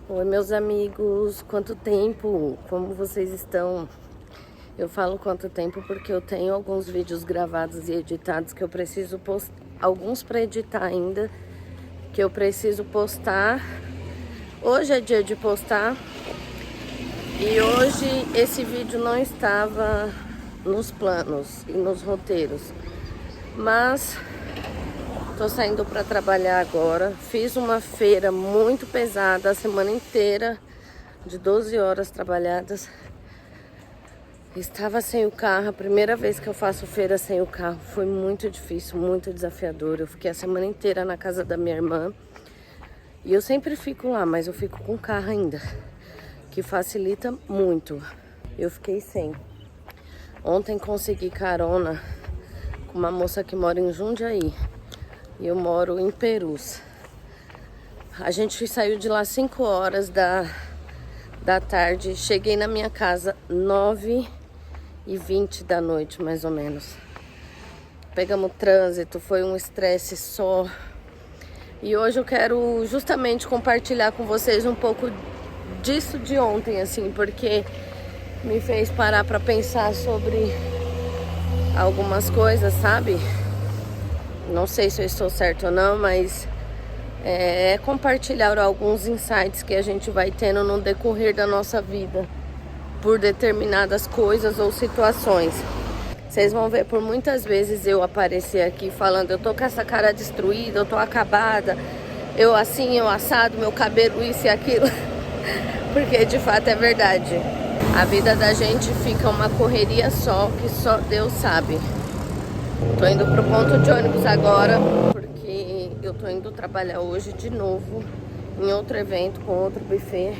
Oi, meus amigos, quanto tempo? Como vocês estão? Eu falo quanto tempo porque eu tenho alguns vídeos gravados e editados que eu preciso postar, alguns para editar ainda, que eu preciso postar. Hoje é dia de postar e hoje esse vídeo não estava nos planos e nos roteiros, mas tô saindo para trabalhar agora. Fiz uma feira muito pesada a semana inteira, de 12 horas trabalhadas. Estava sem o carro, a primeira vez que eu faço feira sem o carro. Foi muito difícil, muito desafiador. Eu fiquei a semana inteira na casa da minha irmã. E eu sempre fico lá, mas eu fico com o carro ainda, que facilita muito. Eu fiquei sem. Ontem consegui carona com uma moça que mora em Jundiaí. E eu moro em Perus. A gente saiu de lá 5 horas da tarde. Cheguei na minha casa 9h20 da noite, mais ou menos. Pegamos trânsito, foi um estresse só. E hoje eu quero justamente compartilhar com vocês um pouco disso de ontem, assim, porque me fez parar para pensar sobre algumas coisas, sabe? Não sei se eu estou certo ou não, mas é compartilhar alguns insights que a gente vai tendo no decorrer da nossa vida por determinadas coisas ou situações. Vocês vão ver por muitas vezes eu aparecer aqui falando: eu tô com essa cara destruída, eu tô acabada, eu assim, eu assado, meu cabelo isso e aquilo. Porque de fato é verdade. A vida da gente fica uma correria só, que só Deus sabe. Tô indo pro ponto de ônibus agora, porque eu tô indo trabalhar hoje de novo em outro evento com outro buffet.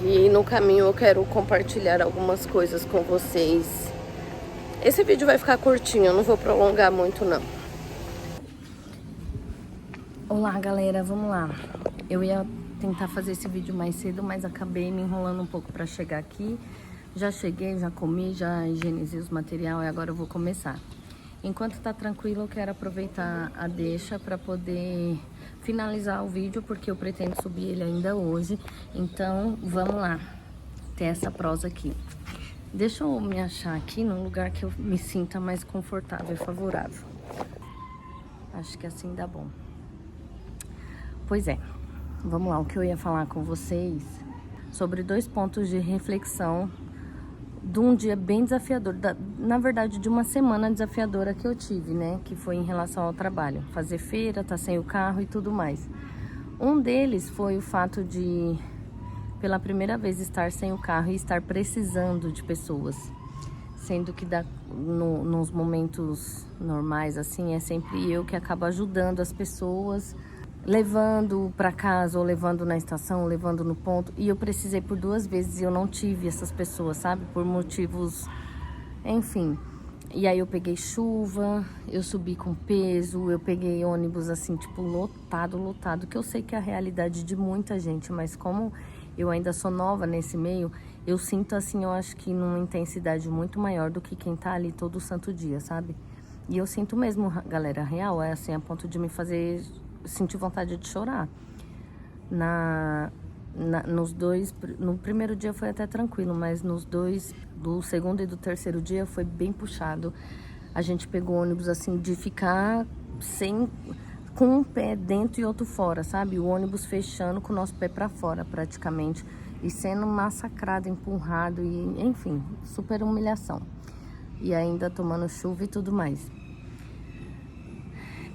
E no caminho eu quero compartilhar algumas coisas com vocês. Esse vídeo vai ficar curtinho, eu não vou prolongar muito não. Olá galera, vamos lá. Eu ia tentar fazer esse vídeo mais cedo, mas acabei me enrolando um pouco para chegar aqui. Já cheguei, já comi, já higienizei os materiais e agora eu vou começar. Enquanto tá tranquilo, eu quero aproveitar a deixa para poder finalizar o vídeo, porque eu pretendo subir ele ainda hoje. Então, vamos lá, ter essa prosa aqui. Deixa eu me achar aqui num lugar que eu me sinta mais confortável e favorável. Acho que assim dá bom. Pois é, vamos lá, o que eu ia falar com vocês sobre 2 pontos de reflexão de um dia bem desafiador, na verdade de uma semana desafiadora que eu tive, né? Que foi em relação ao trabalho, fazer feira, tá sem o carro e tudo mais. Um deles foi o fato de, pela primeira vez, estar sem o carro e estar precisando de pessoas. Sendo que nos momentos normais, assim, é sempre eu que acabo ajudando as pessoas, levando para casa, ou levando na estação, ou levando no ponto. E eu precisei por 2 vezes e eu não tive essas pessoas, sabe? Por motivos, enfim. E aí eu peguei chuva, eu subi com peso, eu peguei ônibus assim, tipo, lotado. Que eu sei que é a realidade de muita gente, mas como eu ainda sou nova nesse meio, eu sinto assim, eu acho que numa intensidade muito maior do que quem tá ali todo santo dia, sabe? E eu sinto mesmo, galera, real, é assim, a ponto de me fazer sentir vontade de chorar. Nos 2, no primeiro dia foi até tranquilo, mas nos 2, do segundo e do terceiro dia foi bem puxado. A gente pegou ônibus assim de ficar com um pé dentro e outro fora, sabe? O ônibus fechando com o nosso pé para fora praticamente e sendo massacrado, empurrado e enfim, super humilhação. E ainda tomando chuva e tudo mais.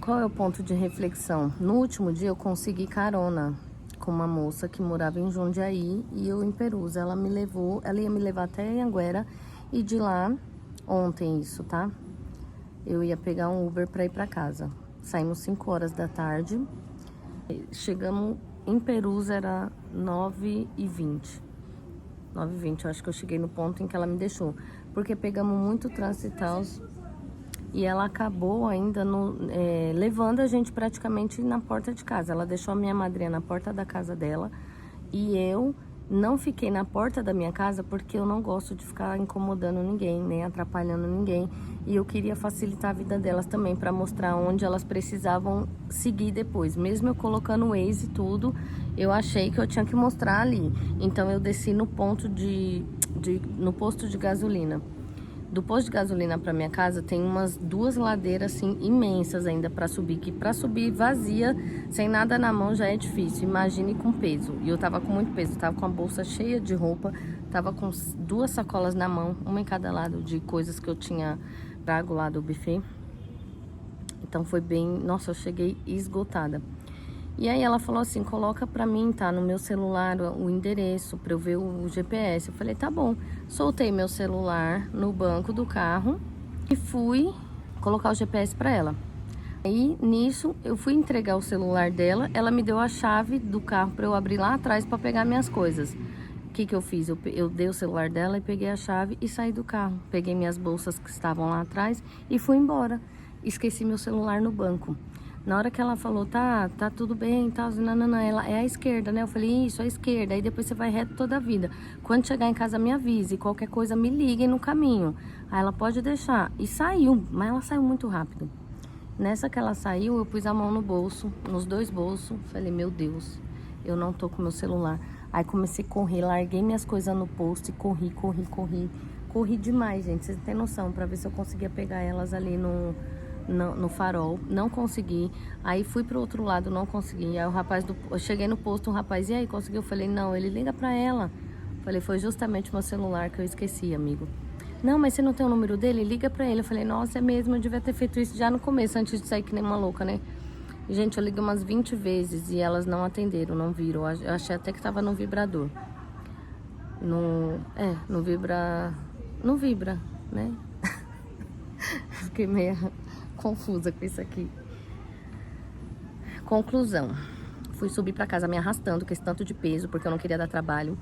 Qual é o ponto de reflexão? No último dia eu consegui carona com uma moça que morava em Jundiaí e eu em Perus. Ela ia me levar até Anguera e de lá, ontem isso, tá? Eu ia pegar um Uber para ir para casa. Saímos 5 horas da tarde. Chegamos em Perus, era 9h20. 9h20, eu acho que eu cheguei no ponto em que ela me deixou. Porque pegamos muito trânsito e tal. E ela acabou ainda levando a gente praticamente na porta de casa. Ela deixou a minha madrinha na porta da casa dela e eu Não fiquei na porta da minha casa porque eu não gosto de ficar incomodando ninguém, nem atrapalhando ninguém. E eu queria facilitar a vida delas também, para mostrar onde elas precisavam seguir depois. Mesmo eu colocando o Waze e tudo, eu achei que eu tinha que mostrar ali. Então eu desci no ponto no posto de gasolina. Do posto de gasolina para minha casa tem umas 2 ladeiras assim imensas ainda para subir, que para subir vazia, sem nada na mão já é difícil. Imagine com peso. E eu tava com muito peso, tava com a bolsa cheia de roupa, tava com 2 sacolas na mão, uma em cada lado, de coisas que eu tinha trago lá do buffet. Então foi bem, nossa, eu cheguei esgotada. E aí ela falou assim, coloca pra mim, tá, no meu celular o endereço pra eu ver o GPS. Eu falei, tá bom. Soltei meu celular no banco do carro e fui colocar o GPS pra ela. Aí, nisso, eu fui entregar o celular dela, ela me deu a chave do carro pra eu abrir lá atrás pra pegar minhas coisas. O que que eu fiz? Eu dei o celular dela e peguei a chave e saí do carro. Peguei minhas bolsas que estavam lá atrás e fui embora. Esqueci meu celular no banco. Na hora que ela falou, tá tudo bem e tal, não, ela é à esquerda, né? Eu falei, isso, à esquerda, aí depois você vai reto toda a vida. Quando chegar em casa, me avise, qualquer coisa me liguem no caminho. Aí ela pode deixar. E saiu, mas ela saiu muito rápido. Nessa que ela saiu, eu pus a mão no bolso, nos 2 bolsos, falei, meu Deus, eu não tô com meu celular. Aí comecei a correr, larguei minhas coisas no posto e corri. Corri demais, gente, vocês não têm noção, pra ver se eu conseguia pegar elas ali no farol, não consegui. Aí fui pro outro lado, não consegui. Aí o rapaz eu cheguei no posto, o rapaz, e aí, conseguiu? Eu falei, não, ele liga pra ela. Falei, foi justamente o meu celular que eu esqueci, amigo. Não, mas você não tem o número dele? Liga pra ele. Eu falei, nossa, é mesmo, eu devia ter feito isso já no começo, antes de sair que nem uma louca, né? Gente, eu liguei umas 20 vezes e elas não atenderam, não viram. Eu achei até que tava no vibrador. Não vibra, né? Fiquei meio confusa com isso aqui. Conclusão. Fui subir pra casa me arrastando com esse tanto de peso, porque eu não queria dar trabalho.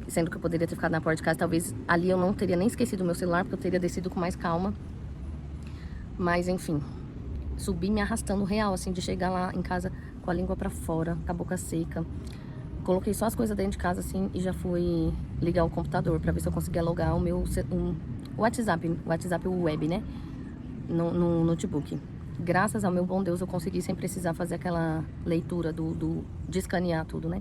Sendo que eu poderia ter ficado na porta de casa, talvez ali eu não teria nem esquecido o meu celular, porque eu teria descido com mais calma. Mas, enfim, subi me arrastando real, assim, de chegar lá em casa com a língua pra fora, com a boca seca. Coloquei só as coisas dentro de casa, assim, e já fui ligar o computador pra ver se eu conseguia logar o meu WhatsApp web, né? No notebook. Graças ao meu bom Deus eu consegui sem precisar fazer aquela leitura de escanear tudo, né?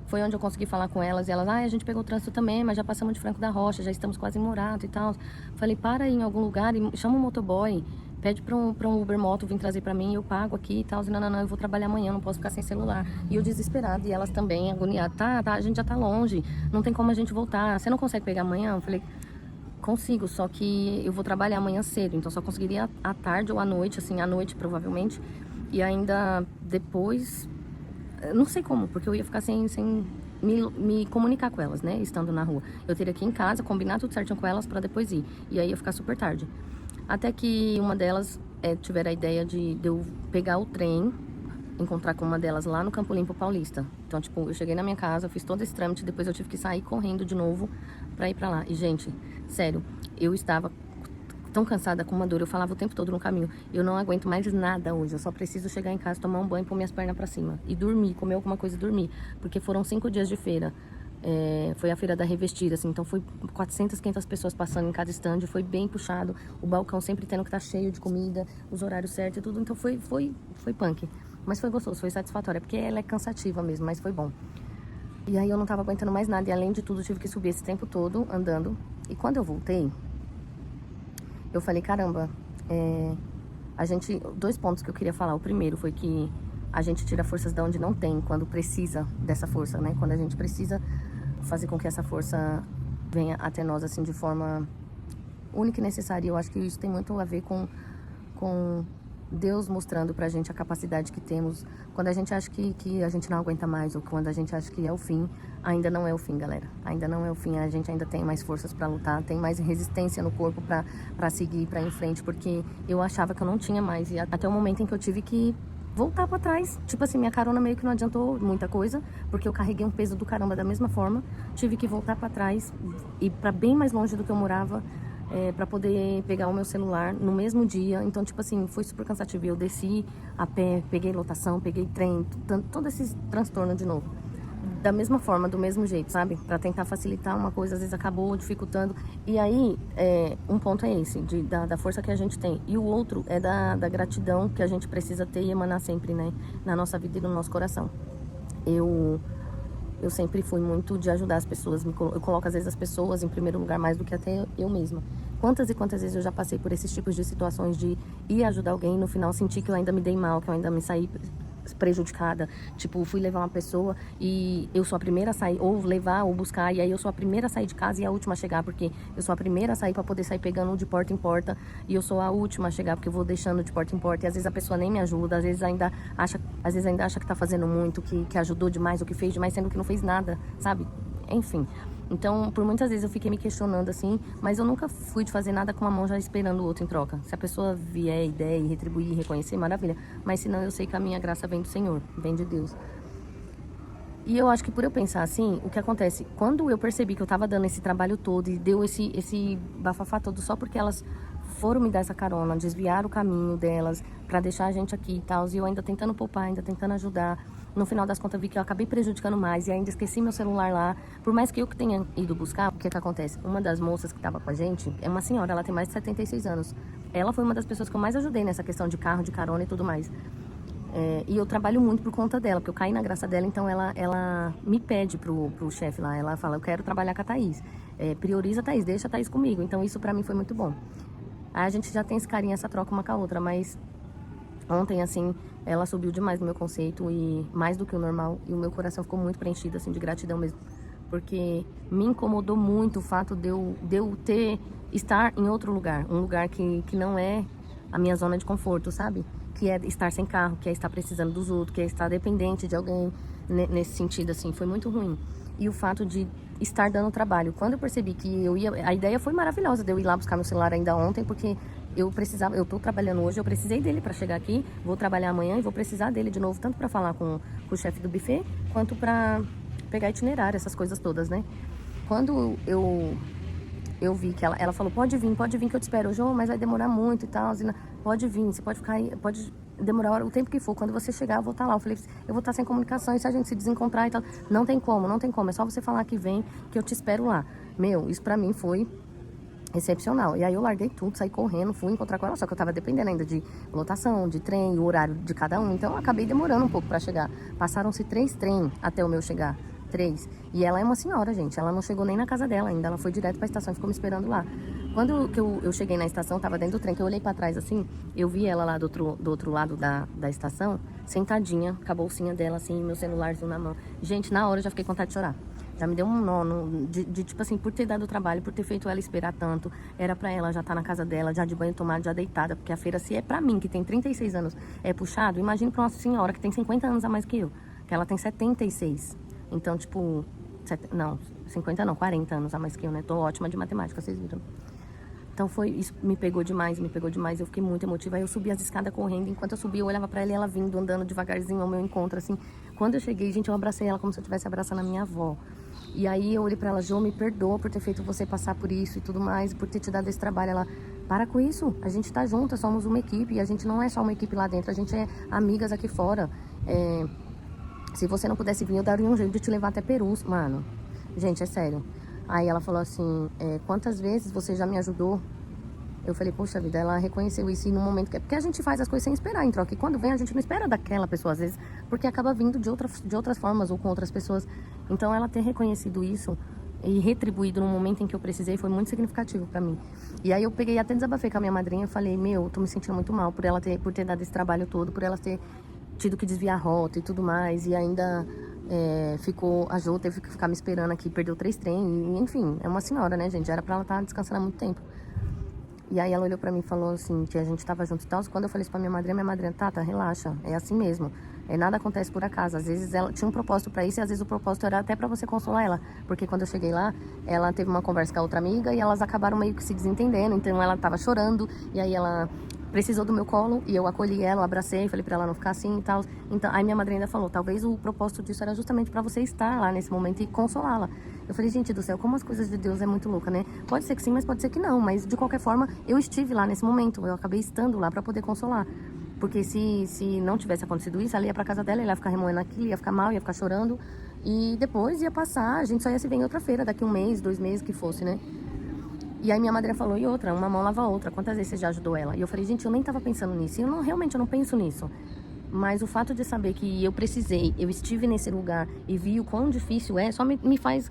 Foi onde eu consegui falar com elas e elas, a gente pegou o trânsito também, mas já passamos de Franco da Rocha, já estamos quase em Morato e tal. Falei, para aí em algum lugar e chama um motoboy, pede pra um Uber Moto vir trazer pra mim, eu pago aqui e tal. Não, eu vou trabalhar amanhã, não posso ficar sem celular. E eu desesperada, e elas também agoniadas, tá, a gente já tá longe, não tem como a gente voltar, você não consegue pegar amanhã? Eu falei, consigo, só que eu vou trabalhar amanhã cedo, então só conseguiria à tarde ou à noite, assim, à noite provavelmente. E ainda depois, não sei como, porque eu ia ficar sem me comunicar com elas, né, estando na rua. Eu teria que ir em casa, combinar tudo certinho com elas pra depois ir. E aí ia ficar super tarde. Até que uma delas tiver a ideia de eu pegar o trem, encontrar com uma delas lá no Campo Limpo Paulista. Então, tipo, eu cheguei na minha casa, fiz todo esse trâmite, depois eu tive que sair correndo de novo pra ir pra lá. E, gente, sério, eu estava tão cansada, com uma dor, eu falava o tempo todo no caminho, eu não aguento mais nada hoje, eu só preciso chegar em casa, tomar um banho, pôr minhas pernas pra cima e dormir, comer alguma coisa e dormir, porque foram 5 dias de feira. Foi a feira da Revestida, assim, então foi 400, 500 pessoas passando em cada stand, foi bem puxado, o balcão sempre tendo que estar cheio de comida, os horários certos e tudo, então foi punk. Mas foi gostoso, foi satisfatório, porque ela é cansativa mesmo, mas foi bom. E aí eu não tava aguentando mais nada, e além de tudo, eu tive que subir esse tempo todo andando. E quando eu voltei, eu falei, caramba, 2 pontos que eu queria falar. O primeiro foi que a gente tira forças de onde não tem, quando precisa dessa força, né? Quando a gente precisa fazer com que essa força venha até nós, assim, de forma única e necessária. Eu acho que isso tem muito a ver com Deus mostrando pra gente a capacidade que temos. Quando a gente acha que a gente não aguenta mais, ou quando a gente acha que é o fim, ainda não é o fim, galera. Ainda não é o fim, a gente ainda tem mais forças pra lutar, tem mais resistência no corpo pra seguir, pra ir em frente, porque eu achava que eu não tinha mais, e até o momento em que eu tive que voltar pra trás. Tipo assim, minha carona meio que não adiantou muita coisa, porque eu carreguei um peso do caramba da mesma forma, tive que voltar pra trás, e pra bem mais longe do que eu morava, pra poder pegar o meu celular no mesmo dia. Então, tipo assim, foi super cansativo. Eu desci a pé, peguei lotação, peguei trem, todo esse transtorno de novo. da mesma forma, do mesmo jeito, sabe? Pra tentar facilitar uma coisa, às vezes acabou dificultando. E aí, um ponto é esse, da força que a gente tem. E o outro é da gratidão que a gente precisa ter e emanar sempre, né? Na nossa vida e no nosso coração. Eu sempre fui muito de ajudar as pessoas. Eu coloco, às vezes, as pessoas em primeiro lugar mais do que até eu mesma. Quantas e quantas vezes eu já passei por esses tipos de situações de ir ajudar alguém e no final sentir que eu ainda me dei mal, que eu ainda me saí prejudicada. Tipo, fui levar uma pessoa e eu sou a primeira a sair, ou levar ou buscar, e aí eu sou a primeira a sair de casa e a última a chegar, porque eu sou a primeira a sair pra poder sair pegando de porta em porta, e eu sou a última a chegar porque eu vou deixando de porta em porta, e às vezes a pessoa nem me ajuda, às vezes ainda acha que tá fazendo muito, que ajudou demais, ou que fez demais, sendo que não fez nada, sabe? Enfim. Então, por muitas vezes eu fiquei me questionando assim, mas eu nunca fui de fazer nada com uma mão já esperando o outro em troca. Se a pessoa vier ideia e retribuir e reconhecer, maravilha. Mas senão eu sei que a minha graça vem do Senhor, vem de Deus. E eu acho que por eu pensar assim, o que acontece? Quando eu percebi que eu tava dando esse trabalho todo e deu esse bafafá todo só porque elas foram me dar essa carona, desviar o caminho delas pra deixar a gente aqui e tal, e eu ainda tentando poupar, ainda tentando ajudar. No final das contas, vi que eu acabei prejudicando mais e ainda esqueci meu celular lá. Por mais que eu que tenha ido buscar, o que acontece? Uma das moças que estava com a gente é uma senhora, ela tem mais de 76 anos. Ela foi uma das pessoas que eu mais ajudei nessa questão de carro, de carona e tudo mais. E eu trabalho muito por conta dela, porque eu caí na graça dela, então ela me pede pro chefe lá, ela fala, eu quero trabalhar com a Thaís. Prioriza a Thaís, deixa a Thaís comigo. Então isso pra mim foi muito bom. Aí a gente já tem esse carinho, essa troca uma com a outra, mas ontem, assim, ela subiu demais no meu conceito e mais do que o normal. E o meu coração ficou muito preenchido, assim, de gratidão mesmo. Porque me incomodou muito o fato de eu estar em outro lugar. Um lugar que não é a minha zona de conforto, sabe? Que é estar sem carro, que é estar precisando dos outros, que é estar dependente de alguém nesse sentido, assim. Foi muito ruim. E o fato de estar dando trabalho. Quando eu percebi que eu ia... A ideia foi maravilhosa de eu ir lá buscar meu celular ainda ontem, porque eu tô trabalhando hoje, eu precisei dele para chegar aqui, vou trabalhar amanhã e vou precisar dele de novo, tanto para falar com o chefe do buffet, quanto para pegar itinerário, essas coisas todas, né? Quando eu vi que ela falou, pode vir que eu te espero. Jô, mas vai demorar muito e tal. Pode vir, você pode ficar aí, pode demorar o tempo que for. Quando você chegar, eu vou estar lá. Eu falei, eu vou estar sem comunicação, e se a gente se desencontrar e tal? Não tem como. É só você falar que vem, que eu te espero lá. Meu, isso pra mim foi excepcional. E aí eu larguei tudo, saí correndo, fui encontrar com ela, só que eu tava dependendo ainda de lotação, de trem, o horário de cada um. Então eu acabei demorando um pouco pra chegar. Passaram-se 3 trens até o meu chegar. 3. E ela é uma senhora, gente. Ela não chegou nem na casa dela ainda. Ela foi direto pra estação e ficou me esperando lá. Quando eu cheguei na estação, tava dentro do trem, que eu olhei pra trás assim, eu vi ela lá do outro lado da estação, sentadinha, com a bolsinha dela assim, meu celularzinho na mão. Gente, na hora eu já fiquei com vontade de chorar. Já me deu um nó de tipo assim, por ter dado o trabalho, por ter feito ela esperar tanto. Era pra ela já estar na casa dela, já de banho tomado, já deitada. Porque a feira, se é pra mim, que tem 36 anos, é puxado, imagina pra uma senhora que tem 50 anos a mais que eu. Que ela tem 76. Então, tipo... Não, 50 não, 40 anos a mais que eu, né? Tô ótima de matemática, vocês viram. Então isso me pegou demais. Eu fiquei muito emotiva. Aí eu subi as escadas correndo. Enquanto eu subia, eu olhava pra ela e ela vindo, andando devagarzinho ao meu encontro, assim. Quando eu cheguei, gente, eu abracei ela como se eu estivesse abraçando a minha avó. E aí eu olhei pra ela, Jô, me perdoa por ter feito você passar por isso e tudo mais, por ter te dado esse trabalho. Ela, para com isso, a gente tá junto, somos uma equipe. E a gente não é só uma equipe lá dentro, a gente é amigas aqui fora. Se você não pudesse vir, eu daria um jeito de te levar até Perus, mano. Gente, é sério. Aí ela falou assim, quantas vezes você já me ajudou? Eu falei, poxa vida, ela reconheceu isso e no momento que... Porque a gente faz as coisas sem esperar em troca. E quando vem, a gente não espera daquela pessoa, às vezes, porque acaba vindo de outras formas ou com outras pessoas. Então, ela ter reconhecido isso e retribuído no momento em que eu precisei foi muito significativo pra mim. E aí eu peguei até desabafei com a minha madrinha e falei, meu, tô me sentindo muito mal por ter dado esse trabalho todo, por ela ter tido que desviar a rota e tudo mais, e ainda a Jo teve que ficar me esperando aqui, perdeu 3 trens, enfim, é uma senhora, né, gente, era pra ela estar descansando há muito tempo. E aí ela olhou pra mim e falou assim, que a gente tava junto e tal. Quando eu falei isso pra minha madrinha, Tata, relaxa, é assim mesmo. Nada acontece por acaso. Às vezes ela tinha um propósito pra isso e às vezes o propósito era até pra você consolar ela. Porque quando eu cheguei lá, ela teve uma conversa com a outra amiga e elas acabaram meio que se desentendendo. Então ela tava chorando e aí ela precisou do meu colo e eu acolhi ela, eu abracei, falei pra ela não ficar assim e tal. Então, aí minha madrinha ainda falou, talvez o propósito disso era justamente pra você estar lá nesse momento e consolá-la. Eu falei, gente do céu, como as coisas de Deus é muito louca, né? Pode ser que sim, mas pode ser que não. Mas de qualquer forma, eu estive lá nesse momento, eu acabei estando lá pra poder consolar. Porque se não tivesse acontecido isso, ela ia pra casa dela, ela ia ficar remoendo aquilo, ia ficar mal, ia ficar chorando. E depois ia passar, a gente só ia se ver em outra feira, daqui 1 mês, 2 meses, que fosse, né? E aí minha madrinha falou, e outra, uma mão lava a outra, quantas vezes você já ajudou ela? E eu falei, gente, eu nem tava pensando nisso, e realmente eu não penso nisso. Mas o fato de saber que eu precisei, eu estive nesse lugar e vi o quão difícil é, só me faz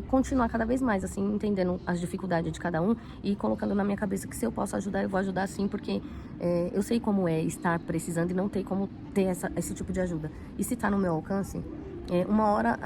continuar cada vez mais, assim, entendendo as dificuldades de cada um e colocando na minha cabeça que se eu posso ajudar, eu vou ajudar sim, porque eu sei como é estar precisando e não ter como ter esse tipo de ajuda. E se tá no meu alcance, uma hora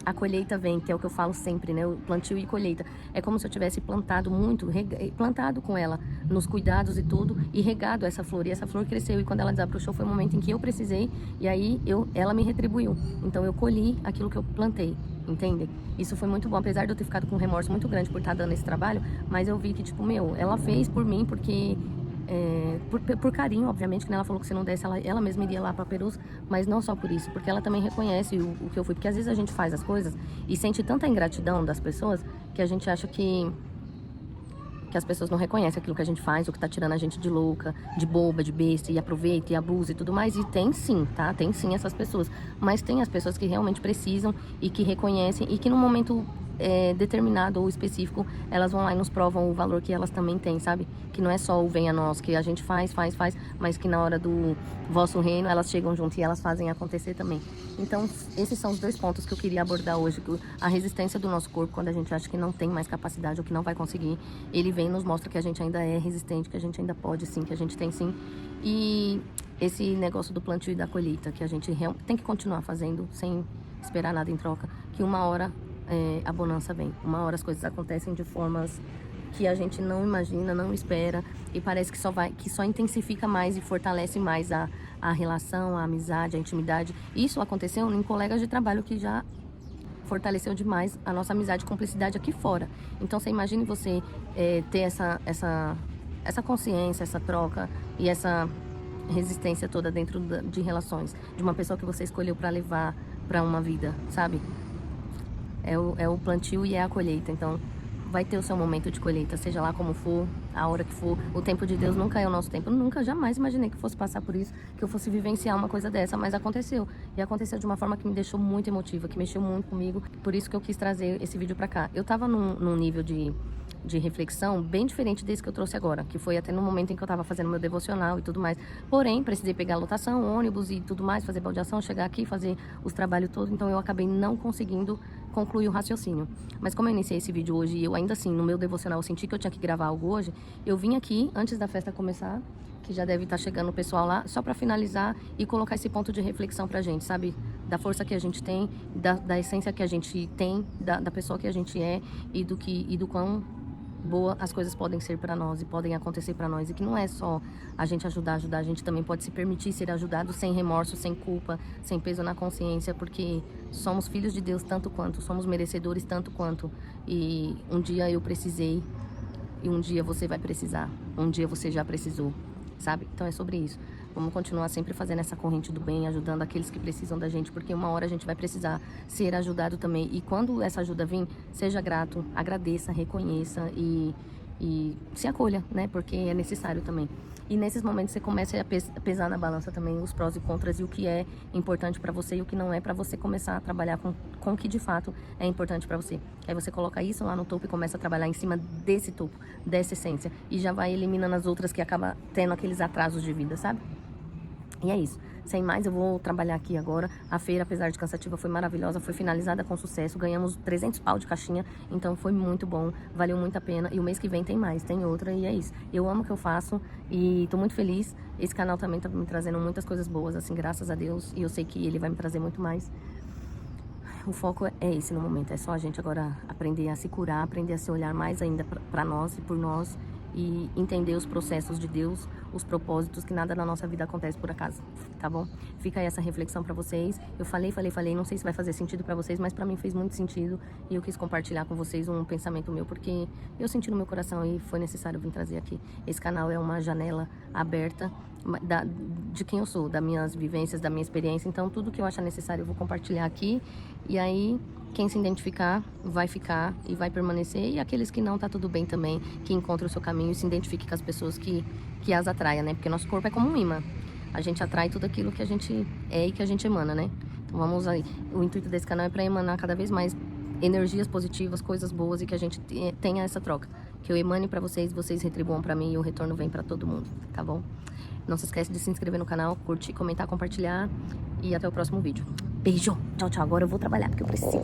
a colheita vem, que é o que eu falo sempre, né? O plantio e colheita. É como se eu tivesse plantado muito, plantado com ela, nos cuidados e tudo, e regado essa flor. E essa flor cresceu, e quando ela desabrochou foi o momento em que eu precisei, e aí ela me retribuiu. Então eu colhi aquilo que eu plantei, entende? Isso foi muito bom, apesar de eu ter ficado com um remorso muito grande por estar dando esse trabalho, mas eu vi que, tipo, ela fez por mim, porque... por carinho, obviamente, que ela falou que se não desse, ela mesma iria lá para Perus, mas não só por isso, porque ela também reconhece o que eu fui, porque às vezes a gente faz as coisas e sente tanta ingratidão das pessoas que a gente acha que as pessoas não reconhecem aquilo que a gente faz, o que tá tirando a gente de louca, de boba, de besta, e aproveita e abusa e tudo mais. E tem sim, tá? Tem sim essas pessoas. Mas tem as pessoas que realmente precisam e que reconhecem e que no momento determinado ou específico, elas vão lá e nos provam o valor que elas também têm, sabe? Que não é só o vem a nós, que a gente faz, mas que na hora do vosso reino, elas chegam junto e elas fazem acontecer também. Então, esses são os 2 pontos que eu queria abordar hoje. A resistência do nosso corpo, quando a gente acha que não tem mais capacidade ou que não vai conseguir, ele vem e nos mostra que a gente ainda é resistente, que a gente ainda pode sim, que a gente tem sim. E esse negócio do plantio e da colheita, que a gente tem que continuar fazendo sem esperar nada em troca, que uma hora a bonança vem. Uma hora as coisas acontecem de formas que a gente não imagina, não espera, e parece que só intensifica mais e fortalece mais a relação, a amizade, a intimidade. Isso aconteceu em colegas de trabalho que já fortaleceu demais a nossa amizade e cumplicidade aqui fora. Então você imagine você ter essa consciência, essa troca e essa resistência toda dentro de relações, de uma pessoa que você escolheu para levar para uma vida, sabe? É o plantio e é a colheita. Então vai ter o seu momento de colheita, seja lá como for, a hora que for. O tempo de Deus nunca é o nosso tempo. Eu nunca, jamais imaginei que fosse passar por isso, que eu fosse vivenciar uma coisa dessa, mas aconteceu. E aconteceu de uma forma que me deixou muito emotiva, que mexeu muito comigo. Por isso que eu quis trazer esse vídeo pra cá. Eu tava num nível de reflexão bem diferente desse que eu trouxe agora, que foi até no momento em que eu tava fazendo meu devocional e tudo mais. Porém, precisei pegar a lotação, ônibus e tudo mais, fazer baldeação, chegar aqui, fazer os trabalhos todos, então eu acabei não conseguindo concluir o raciocínio. Mas como eu iniciei esse vídeo hoje e eu ainda assim, no meu devocional, eu senti que eu tinha que gravar algo hoje, eu vim aqui, antes da festa começar, que já deve estar chegando o pessoal lá, só pra finalizar e colocar esse ponto de reflexão pra gente, sabe? Da força que a gente tem, da essência que a gente tem, da pessoa que a gente é e do quão boa as coisas podem ser para nós e podem acontecer para nós, e que não é só a gente ajudar, a gente também pode se permitir ser ajudado sem remorso, sem culpa, sem peso na consciência, porque somos filhos de Deus tanto quanto, somos merecedores tanto quanto, e um dia eu precisei e um dia você vai precisar, um dia você já precisou, sabe? Então é sobre isso. Vamos continuar sempre fazendo essa corrente do bem, ajudando aqueles que precisam da gente, porque uma hora a gente vai precisar ser ajudado também. E quando essa ajuda vir, seja grato, agradeça, reconheça e se acolha, né? Porque é necessário também. E nesses momentos você começa a pesar na balança também os prós e contras e o que é importante pra você e o que não é, pra você começar a trabalhar com o que de fato é importante pra você. Aí você coloca isso lá no topo e começa a trabalhar em cima desse topo, dessa essência, e já vai eliminando as outras que acaba tendo aqueles atrasos de vida, sabe? E é isso. Sem mais, eu vou trabalhar aqui agora. A feira, apesar de cansativa, foi maravilhosa, foi finalizada com sucesso. Ganhamos 300 pau de caixinha, então foi muito bom, valeu muito a pena. E o mês que vem tem mais, tem outra, e é isso. Eu amo o que eu faço e tô muito feliz. Esse canal também tá me trazendo muitas coisas boas, assim, graças a Deus. E eu sei que ele vai me trazer muito mais. O foco é esse no momento, é só a gente agora aprender a se curar, aprender a se olhar mais ainda pra nós e por nós, e entender os processos de Deus, os propósitos, que nada na nossa vida acontece por acaso, tá bom? Fica aí essa reflexão pra vocês. Eu falei, não sei se vai fazer sentido pra vocês, mas pra mim fez muito sentido e eu quis compartilhar com vocês um pensamento meu, porque eu senti no meu coração e foi necessário vir trazer aqui. Esse canal é uma janela aberta de quem eu sou, das minhas vivências, da minha experiência, então tudo que eu achar necessário eu vou compartilhar aqui, e aí quem se identificar vai ficar e vai permanecer, e aqueles que não, tá tudo bem também, que encontrem o seu caminho e se identifique com as pessoas que as atraia, né? Porque nosso corpo é como um imã, a gente atrai tudo aquilo que a gente é e que a gente emana, né? Vamos aí. O intuito desse canal é para emanar cada vez mais energias positivas, coisas boas e que a gente tenha essa troca. Que eu emane para vocês, vocês retribuam para mim e o retorno vem para todo mundo, tá bom? Não se esquece de se inscrever no canal, curtir, comentar, compartilhar e até o próximo vídeo. Beijo! Tchau, tchau. Agora eu vou trabalhar porque eu preciso.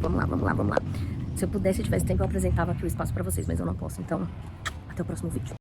Vamos lá, vamos lá, vamos lá. Se eu pudesse, se tivesse tempo, eu apresentava aqui o espaço para vocês, mas eu não posso. Então, até o próximo vídeo.